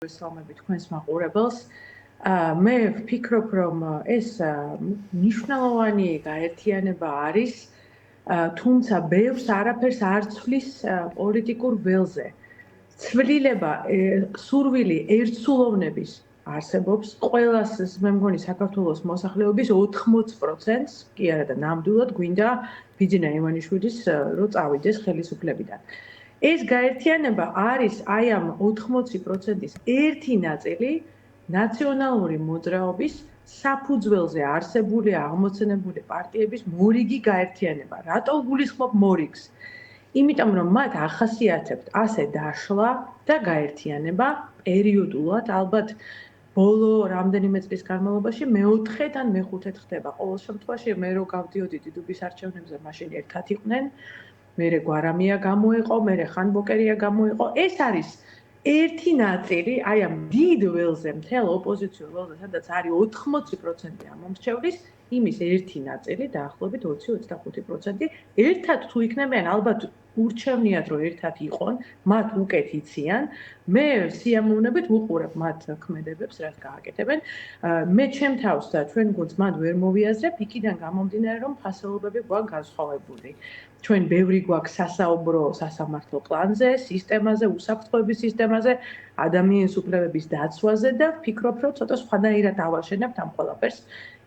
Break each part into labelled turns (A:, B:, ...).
A: მოგესალმებით თქვენს მაყურებელს. მე ვფიქრობ, რომ ეს მნიშვნელოვანი გაერთიანება არის, თუმცა ბევრს არაფერს არ ცვლის პოლიტიკურ ველზე. ცვლილება, სურვილი ერთსულოვნების არსებობს ყველას, მე მგონი საქართველოს მოსახლეობის 80%-ს, კი არა და ნამდვილად გვინდა ბიძინა ივანიშვილის რო წავიდეს ხელისუფლებიდან. ეს გაერთიანება არის აი ამ 80%-ის ერთი ნაწილი ნაციონალური მოძრაობის საფუძველზე არსებული აღმოცენებული პარტიების მორიგი გაერთიანება. რატო გულისხმობ მორიგს? იმიტომ რომ მათ ახასიათებთ ასე დაშლა და გაერთიანება პერიოდულად, ალბათ ბოლო რამდენიმე წლის განმავლობაში მეოთხედ ან მეხუთედ ხდება. ყოველ შემთხვევაში მე რო გავდიოდი დიდუბის არჩევნებზე, მაშინ ერთად იყვნენ. მერე გვარამია გამოიყო, მერე ხანბოკერია გამოიყო. ეს არის ერთი ნაწილი, აი ამ დიდ ველზე, მთელ ოპოზიციურ ველზე, სადაც არის 80% ამომრჩევლის, იმის ერთი ნაწილი, დაახლოებით 20-25%, ერთად თუ იქნებიან, ალბათ ურჩევნიათ, რომ ერთად იყონ, მათ უკეთ იციან. მე სიამოვნებით ვუყურებ მათ ქმედებებს, რაც გააკეთებენ. მე ჩემ თავს და ჩვენ გუნდს მათ ვერ მოვიაზრებ, იქიდან გამომდინარე, რომ ფასეულობები გვაქვს განსხვავებული. ჩვენ ბევრი გვაქვს სასაუბრო სასამართლო პლანზე, სისტემაზე, უსაფრთხოების სისტემაზე, ადამიანის უფლებების დაცვაზე და ვფიქრობ, რომ ცოტა სხვანაირად ავაშენებთ ამ ყველაფერს.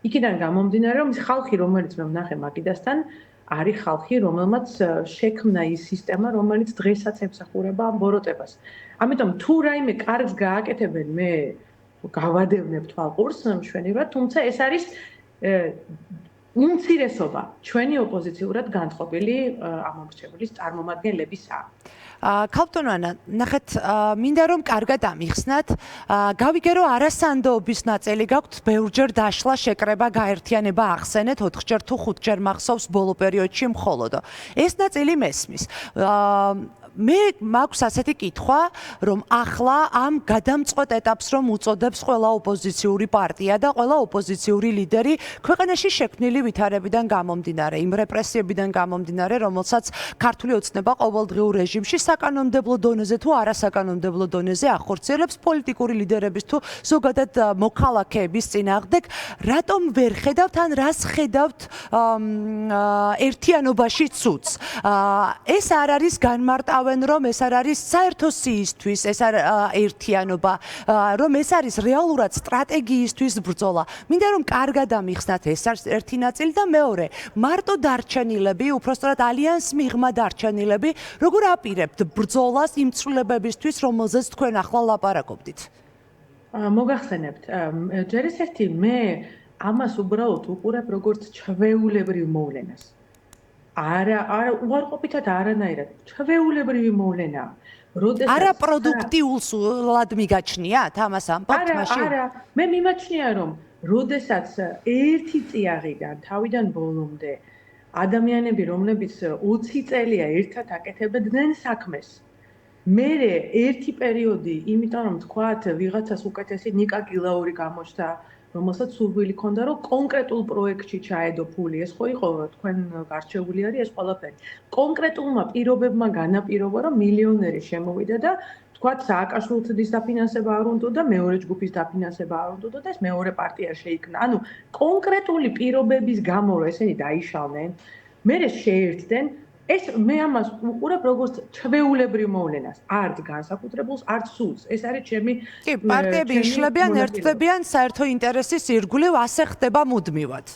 A: იქიდან გამომდინარე, რომ ხალხი, რომელიც მე ვნახე მაგიდასთან, არის ხალხი, რომელმაც შექმნა ის სისტემა, რომელიც დღესაც ემსახურება ამ ბოროტებას. ამიტომ თუ რაიმე კარგს გააკეთებენ, მე გავადევნებ თვალყურს მშვენივრად, თუმცა ეს არის უმცირესობა ჩვენი ოპოზიციურად განწყობილი ამომრჩევლის წარმომადგენლებისა.
B: ქალბატონო ანა, ნახეთ, მინდა რომ კარგად ამიხსნათ, გავიგე რომ არასანდოობის ნაწილი გაქვთ, ბევრჯერ დაშლა, შეკრება, გაერთიანება ახსენეთ, 4-ჯერ თუ 5-ჯერ მახსოვს ბოლო პერიოდში მხოლოდ. ეს ნაწილი მესმის. მე მაქვს ასეთი კითხვა, რომ ახლა ამ გადამწყვეტ ეტაპს რომ უწოდებს ყველა ოპოზიციური პარტია და ყველა ოპოზიციური ლიდერი ქვეყანაში შექმნილი ვითარებიდან გამომდინარე, იმ რეპრესიებიდან გამომდინარე, რომელსაც ქართული ოცნება ყოველდღიურ რეჟიმში საკანონმდებლო დონეზე თუ არასაკანონმდებლო დონეზე ახორციელებს პოლიტიკური ლიდერების თუ ზოგადად მოქალაქეების წინააღმდეგ, რატომ ვერ ხედავთ ან რას ხედავთ ერთიანობაში ცუდს? ეს არ არის განმარტავ რომ ეს არ არის საერთო სიისთვის, ეს არ ერთიანობა, რომ ეს არის რეალურად სტრატეგიისთვის ბრძოლა. მინდა რომ კარგად ამიხსნათ, ეს არის ერთი ნაწილი და მეორე, მარტო დარჩენილები, უпростоრად ალიანს მიღმა დარჩენილები, როგორ აპირებთ ბრძოლას იმ ცვლილებებისთვის, რომელზეც თქვენ ახლა ლაპარაკობდით?
A: მოგახსენებთ, ჯერ ერთი მე ამას უბრალოდ უყურებ როგორც ჩვეულებრივ მოვლენას. არა, უარყოფითად არანაირად, ჩვეულებრივი მოვლენაა.
B: არა პროდუქტიულად მიგაჩნიათ ამას ამბობთ მაშინ?
A: არა, მე მიმაჩნია რომ როდესაც ერთი წიაღიდან თავიდან ბოლომდე ადამიანები, რომლებიც 20 წელია ერთად აკეთებდნენ საქმეს. მერე ერთი პერიოდი, იმიტომ რომ თქვათ ვიღაცას უკეთესი ნიკა გილაური გამოჩნდა, რომელსაც სურვილი ჰქონდა, რომ კონკრეტულ პროექტში ჩაედო ფული, ეს ხო იყო თქვენ გარჩეული არის ეს ყველაფერი. კონკრეტულმა პირობებმა განაპირობა, რომ მილიონერი შემოვიდა და თქვათ სააკაშვილის დაფინანსება არ უნდოდა, მეორე ჯგუფის დაფინანსება არ უნდოდა და ეს მეორე პარტია შეიქმნა. ანუ კონკრეტული პირობების გამო რომ ესენი დაიშალნენ, მერე შეერთდნენ, ეს მე ამას უყურებ როგორც ჩვეულებრივ მოვლენას, არც განსაკუთრებულს, არც სულს. ეს არის ჩემი
B: კი, პარტიები იშლებიან, ერთდებიან საერთო ინტერესის ირგვლივ, ასე ხდება მუდმივად.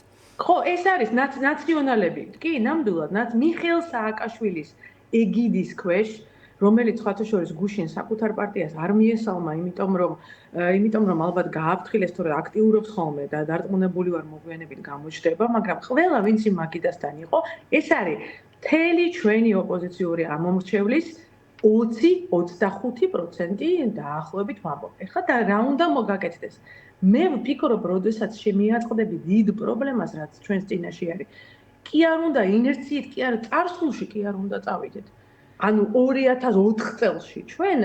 A: ხო, ეს არის ნაციონალები. კი, ნამდვილად, მიხეილ სააკაშვილის ეგიდის ქვეშ, რომელიც ხათაშორის გუშინ საკუთარ პარტიას არ მიესალმა, იმიტომ რომ ალბათ გააფრთხილეს, თორე აქტიურობს ხოლმე და დარწმუნებული ვარ მოგვიანებით გამოჩნდება, მაგრამ ყველა ვინც იმ მაგიდასთან იყო, ეს არის მთელი ჩვენი ოპოზიციური ამომრჩევლის 20-25% დაახლოებით ვამბობ. ეხლა და რა უნდა მოგაკეთდეს? მე ვფიქრობ, როდესაც შემიაწყდები დიდ პრობლემას, რაც ჩვენს წინაშე არის, კი არ უნდა ინერციით, კი არ წარსულში კი არ უნდა წავიდეთ. ანუ 2004 წელში ჩვენ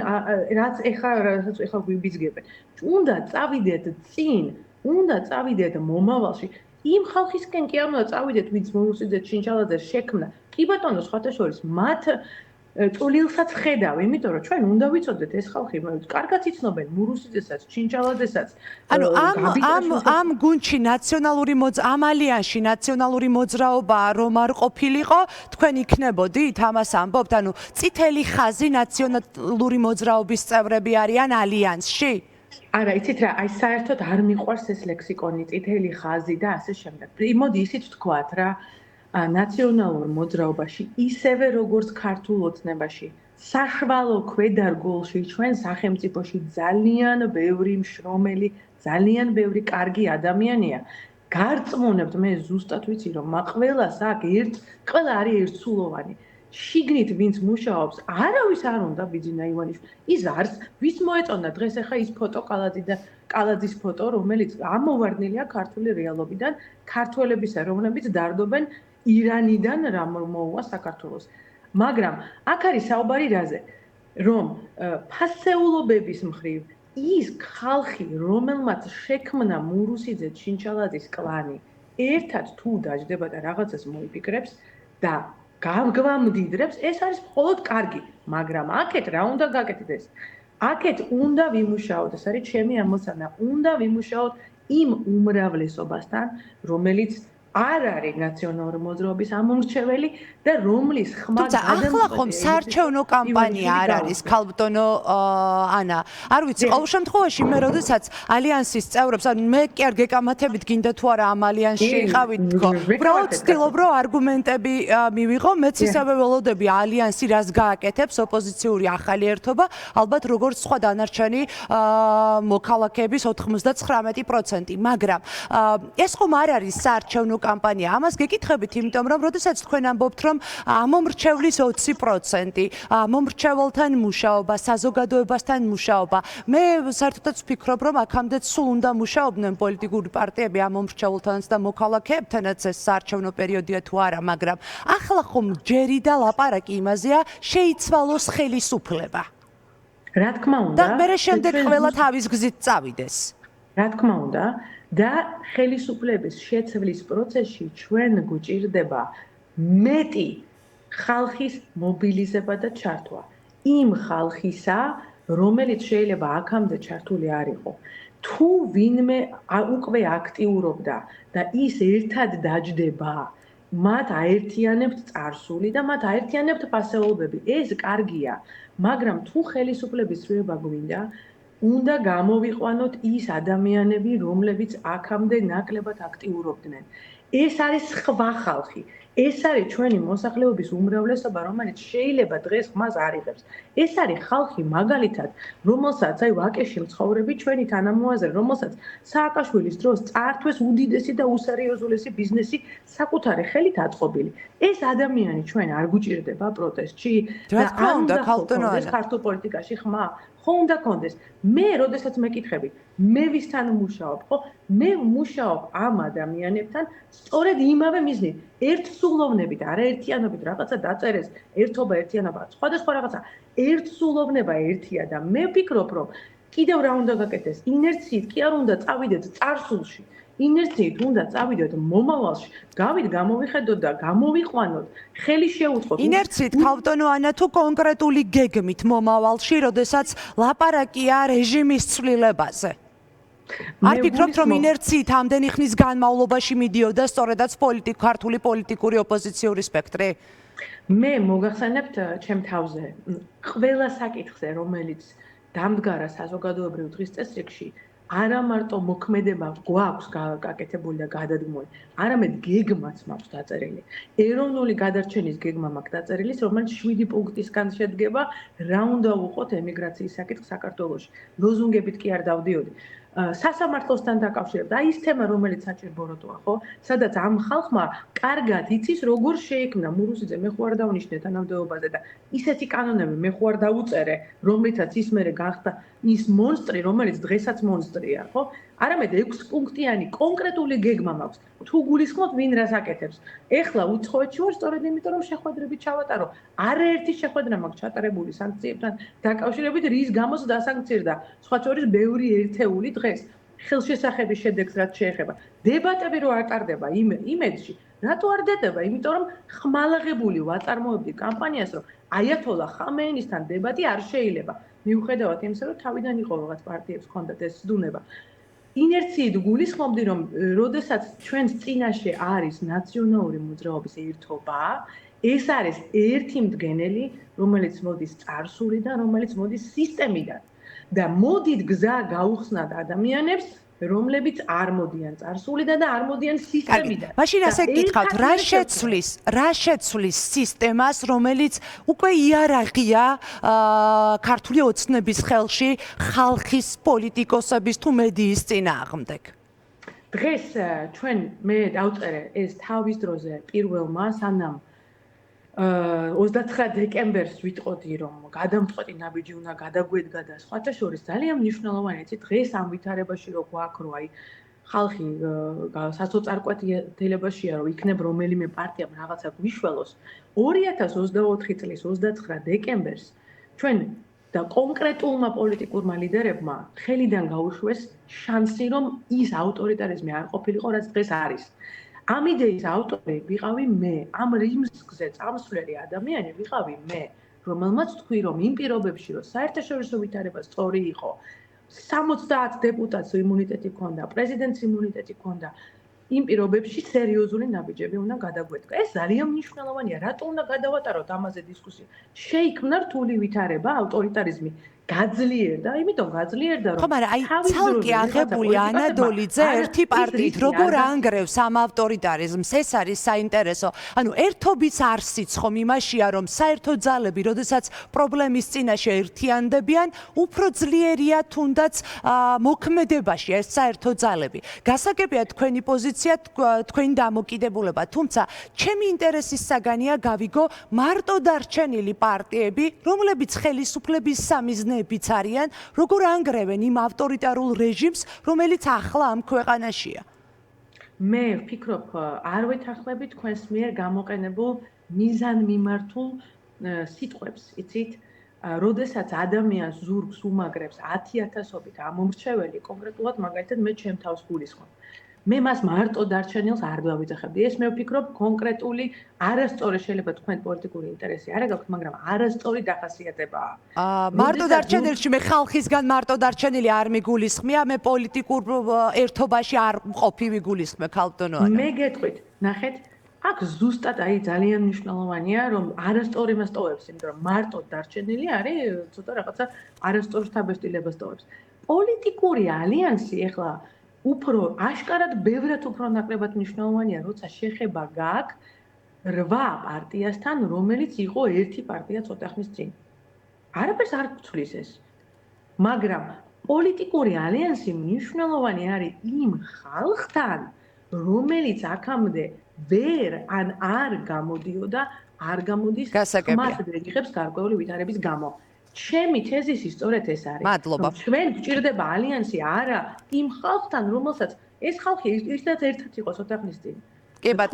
A: რაც ეხლა გვიბიძგებენ, უნდა წავიდეთ წინ, უნდა წავიდეთ მომავალში. იმ ხალხისკენ კი არ უნდა წავიდეთ, ვინც მოუსიძეთ ჩინჩალაძეს შექმნა. კი ბატონო, სხვათა შორის მათ წულილსაც ხედავ, იმიტომ რომ ჩვენ უნდა ვიცოდეთ ეს ხალხი კარგად იცნობენ მურუსიძესაც, ჩინჩალაძესაც,
B: ანუ ამ გუნდში ამ ალიანსში ნაციონალური მოძრაობა რომ არ ყოფილიყო, თქვენ იქნებოდით ამას ამბობთ? ანუ წითელი ხაზი ნაციონალური მოძრაობის წევრები არიან ალიანსში?
A: არა, იცით რა, აი საერთოდ არ მიყვარს ეს ლექსიკონი, წითელი ხაზი და ასე შემდეგ. მოდი ისიც ვთქვათ რა, ნაციონალურ მოძრაობაში ისევე როგორც ქართულ ოცნებაში საშუალო ქვედარგულში ჩვენ სახელმწიფოში ძალიან ბევრი მშრომელი, ძალიან ბევრი კარგი ადამიანია. გარწმუნებთ, მე ზუსტად ვიცი რომ ყველას აქ ყველა არის ერთსულოვანი. შიგნით ვინც მუშაობს, არავის არ უნდა ბიძინა ივანიშვილი. ის არის, ვის მოეწონა დღეს ახლა ის ფოტო კალაძის ფოტო, რომელიც ამოვარდნილია ქართული რეალობიდან, ქართველებისა, რომლებიც დარდობენ ირანიდან რა მოუვა საქართველოს. მაგრამ აქ არის საუბარი რაზე, რომ ფასეულობების მხრივ ის ხალხი, რომელმაც შექმნა მურუსიძე ჩინჩალაძის კლანი, ერთად თუ დაждდება და რაღაცას მოიფიქრებს და გვამდიდრებს, ეს არის მხოლოდ კარგი, მაგრამ აქეთ რა უნდა გაკეთდეს? აქეთ უნდა ვიმუშაოთ, ეს არის ჩემი ამოცანა, უნდა ვიმუშაოთ იმ უმრავლესობასთან, რომელიც არ არის ნაციონალური მოძრაობის ამომრჩეველი და რომლის ხმა
B: ახლა ხომ საარჩევნო კამპანია არ არის ქალბატონო ანა. არ ვიცი, ყოველ შემთხვევაში მე როდესაც ალიანსის წევრებს, ანუ მე კი არ გეკამათებით გინდა თუ არა ამ ალიანსში იყავით თქო. უბრალოდ ვცდილობ რომ არგუმენტები მივიღო, მეც ისევე ველოდები ალიანსი რას გააკეთებს, ოპოზიციური ახალი ერთობა, ალბათ როგორც სხვა დანარჩენი მოქალაქეების 99%, მაგრამ ეს ხომ არ არის საარჩევნო კამპანია. ამას გეკითხებით, იმიტომ რომ როდესაც თქვენ ამბობთ, რომ ამომრჩევლის 20%, ამომრჩეველთან მუშაობა, საზოგადოებასთან მუშაობა. მე საერთოდაც ვფიქრობ, რომ აქამდეც სულ უნდა მუშაობდნენ პოლიტიკური პარტიები ამომრჩეველთანაც და მოქალაქეებთანაც ეს საარჩევნო პერიოდია თუ არა, მაგრამ ახლა ხომ ჯერი და ლაპარაკი იმაზეა, შეიცვალოს ხელისუფლება.
A: რა თქმა უნდა.
B: და მე შემდეგ ყველა თავის გზით წავიდეს.
A: რა თქმა უნდა. და ხელისუფლების შეცვლის პროცესში ჩვენ გვჭირდება მეტი ხალხის მობილიზება და ჩართვა. იმ ხალხისა, რომელიც შეიძლება აქამდე ჩართული არ იყო. თუ ვინმე უკვე აქტიურობდა და ის ერთად დაждდება, მათ აერთიანებთ წარსული და მათ აერთიანებთ ფასეულობები. ეს კარგია, მაგრამ თუ ხელისუფლების ცვლილება გვინდა, უნდა გამოვიყვანოთ ის ადამიანები, რომლებიც აქამდე ნაკლებად აქტიურობდნენ. ეს არის სხვა ხალხი. ეს არის ჩვენი მოსახლეობის უმრავლესობა, რომელიც შეიძლება დღეს ხმას არ იღებს. ეს არის ხალხი მაგალითად, რომელსაც აი ვაკეში მცხოვრები ჩვენი თანამოაზრე, რომელსაც სააკაშვილის დროს წაართვეს უდიდესი და უსერიოზულესი ბიზნესი საკუთარი ხელით აწყობილი. ეს ადამიანი ჩვენ არ გვჭირდება პროტესტში
B: და არ უნდა ქალბატონო
A: ქართულ პოლიტიკაში ხმა. ხო უნდა კონდეს. მე, როდესაც მეკითხები, მე ვისთან მუშაობ, ხო? მე მუშაობ ამ ადამიანებთან სწორედ იმავე მიზნით, ერთსულოვნებით, არაერთიანობით რაღაცა დაწერეს, ერთობა, ერთიანობა, სხვადასხვა რაღაცა. ერთსულოვნება ერთია და მე ვფიქრობ, რომ კიდევ რა უნდა გაკეთდეს? ინერციით კი არ უნდა წავიდეთ წარსულში. ინერციით უნდა წავიდეთ მომავალში, გამოვიხედოთ და გამოვიყვანოთ, ხელი შეუწყოთ.
B: ინერციით ქალბატონო ანა თუ კონკრეტული გეგმით მომავალში, როდესაც ლაპარაკია რეჟიმის ცვლილებაზე. არ ფიქრობთ, რომ ინერციით ამდენი ხნის განმავლობაში მიდიოდა სწორედაც ქართული პოლიტიკური ოპოზიციური სპექტრი?
A: მე მოგახსენებთ ჩემ თავზე, ყველა საკითხზე, რომელიც დამდგარა საზოგადოებრივ დღის წესრიგში, არა მარტო მოქმედება გვაქვს გაკეთებული და გადადგმული, არამედ გეგმაც მაქვს დაწერილი. ეროვნული გადარჩენის გეგმა მაქვს დაწერილი, რომელიც 7 პუნქტისგან შედგება, რა უნდა ვუყოთ ემიგრაციის საკითხს საქართველოში. ლოზუნგებით კი არ დავდიოდი. სასამართლოსთან დაკავშირებით, აი ის თემა, რომელიც საჭიროა, ხო? სადაც ამ ხალხმა კარგად იცის, როგორ შეიქმნა მურუსიძე, მე ხო არ დავნიშნე თანამდებობაზე და ისეთი კანონები მე ხო არ დავუწერე, რომლითაც ის მერე გახდა ის მონსტრი, რომელიც დღესაც მონსტრია, ხო? არამედ 6 პუნქტიანი კონკრეტული გეგმა მაქვს. თუ გულისხმობთ, ვინ რას აკეთებს. ეხლა უცხოეთში ვარ სწორედ იმიტომ, რომ შეხვედრები ჩავატარო. არაერთი შეხვედრა მაქვს ჩატარებული სანქციებთან დაკავშირებით, რის გამოც დასანქცირდა. სხვა შორის ბევრი ერთეული დღეს ხელშესახების შედეგს რაც შეეხება. დებატები რო არ ტარდება იმედში, რატო არ დედება? იმიტომ რომ ხმალაღებული ვაწარმოებდი კამპანიას, რომ აიათოლა ხამეინისთან დებატი არ შეიძლება. მიუხედავად იმისა, რომ თავიდან იყო რაღაც პარტიებს ჰქონდათ ეს ზდუნება. ინერციით გულისხმობდი, რომ როდესაც ჩვენს წინაშე არის ნაციონალური მოძრაობის ერთობა, ეს არის ერთი მდგენელი, რომელიც მოდის წარსულიდან, რომელიც მოდის სისტემიდან და მოდით გზა გაუხსნათ ადამიანებს, რომლებიც არ მოდიან წარსულიდან და არ მოდიან სისტემიდან.
B: მაშინ ასე გითხავთ, რა შეცვლის სისტემას, რომელიც უკვე იარაღია ქართული ოცნების ხელში ხალხის პოლიტიკოსების თუ მედიის წინააღმდეგ?
A: დღეს ჩვენ მე დავწერე ეს თავის დროზე პირველმა, სანამ 29 დეკემბერს ვიტყოდი, რომ გადამწყვეტი ნაბიჯი უნდა გადაგვედგა და სხვათა შორის ძალიან მნიშვნელოვანია, დღეს ამ ვითარებაში რო გვაქვს, რომ აი ხალხი სასოწარკვეთილებაშია, რომ იქნებ რომელიმე პარტიამ რაღაცა გვიშველოს. 2024 წლის 29 დეკემბერს ჩვენ და კონკრეტულმა პოლიტიკურმა ლიდერებმა ხელიდან გაუშვეს შანსი, რომ ის ავტორიტარიზმი არ ყოფილიყო, რაც დღეს არის. ამ იდეის ავტორი ვიყავი მე, ამ რიმსგზე წამსვლელი ადამიანი ვიყავი მე, რომელმაც თქვი, რომ იმ პირობებში, რომ საერთაშორისო ვითარება სწორი იყო, 70 დეპუტატს იმუნიტეტი ჰქონდა, პრეზიდენტს იმუნიტეტი ჰქონდა, იმ პირობებში სერიოზული ნაბიჯები უნდა გადაგვედგა. ეს ძალიან მნიშვნელოვანია. რატო უნდა გადავატაროთ ამაზე დისკუსია? შეიქმნა რთული ვითარება, ავტორიტარიზმი გაძლიერდა, იმიტომ გაძლიერდა, რომ
B: ხო, მაგრამ აი ცალკე აღებული ანადოლიძე ერთი პარტიით როგორ ანგრევს ამ ავტორიტარიზმს, ეს არის საინტერესო. ანუ ერთობის არსიც ხომ იმაშია, რომ საერთო ძალები, როდესაც პრობლემის წინაშე ერთიანდებიან, უფრო ძლიერია თუნდაც მოქმედებაში ეს საერთო ძალები. გასაგებია თქვენი პოზიცია, თქვენი დამოკიდებულება, თუმცა ჩემი ინტერესის საგანია გავიგო მარტო დარჩენილი პარტიები, რომლებიც ხელისუფლების სამიზნეებიც არიან, როგორ ანგრევენ იმ ავტორიტარულ რეჟიმს, რომელიც ახლა ამ ქვეყანაშია.
A: მე ვფიქრობ, არ ვეთანხმები თქვენს მიერ გამოყენებულ მიზანმიმართულ სიტყვებს, იცით? როდესაც ადამიანს ზურგს უმაგრებს 10,000-ობით ამომრჩეველი, კონკრეტულად მაგალითად მე ჩემ თავს გულისხმობ. მე მას მარტო დარჩენილს არ დავიძახებდი. ეს მე ვფიქრობ კონკრეტული არასწორი შეიძლება თქვენ პოლიტიკური ინტერესი არ გაქვთ, მაგრამ არასწორი დახასიათებაა.
B: მარტო დარჩენილში მე ხალხისგან მარტო დარჩენილი არ მიგულისხმია, მე პოლიტიკურ ერთობაში არ მყოფი ვიგულისხმე ქალბატონოანა.
A: მე გეტყვით, ნახეთ, აქ ზუსტად აი ძალიან მნიშვნელოვანია, რომ არასწორი მასტოვებს, იმიტომ რომ მარტო დარჩენილი არის ცოტა რაღაცა არასწორ შთაბეჭდილებას ტოვებს. პოლიტიკური ალიანსი ეხლა უფრო აშკარად ბევრად უფრო ნაკლებად მნიშვნელოვანია, როცა შეხება გაქვს 8 პარტიასთან, რომელიც იყო ერთი პარტია ცოტა ხნის წინ. არაფერს არ გვცვლის ეს. მაგრამ პოლიტიკური ალიანსი მნიშვნელოვანი არის იმ ხალხთან, რომელიც აქამდე ვერ ან არ გამოდიოდა, არ გამოდის ხმასდრე იღებს გარკვეული ვითარების გამო. ჩემი თეზისი სწორედ ეს არის. ჩვენ გვჭირდება ალიანსი არა იმ ხალხთან, რომელსაც ეს ხალხი ერთად იყო ცოტა ხნის წინ.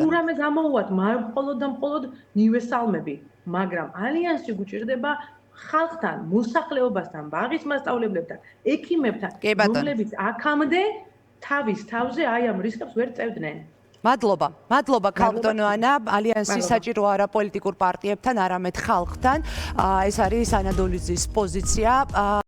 A: თუ რამე გამოუვათ, მხოლოდ და მხოლოდ ნივესალმები, მაგრამ ალიანსი გვჭირდება ხალხთან, მოსახლეობასთან, ბაღის მასწავლებლებთან, ექიმებთან, რომლებიც აქამდე თავის თავზე აი ამ რისკებს ვერ წევდნენ.
B: მადლობა ქალბატონო ანა, ალიანსი საჭირო არა პოლიტიკურ პარტიებთან, არამედ ხალხთან. ეს არის ანადოლიძის პოზიცია.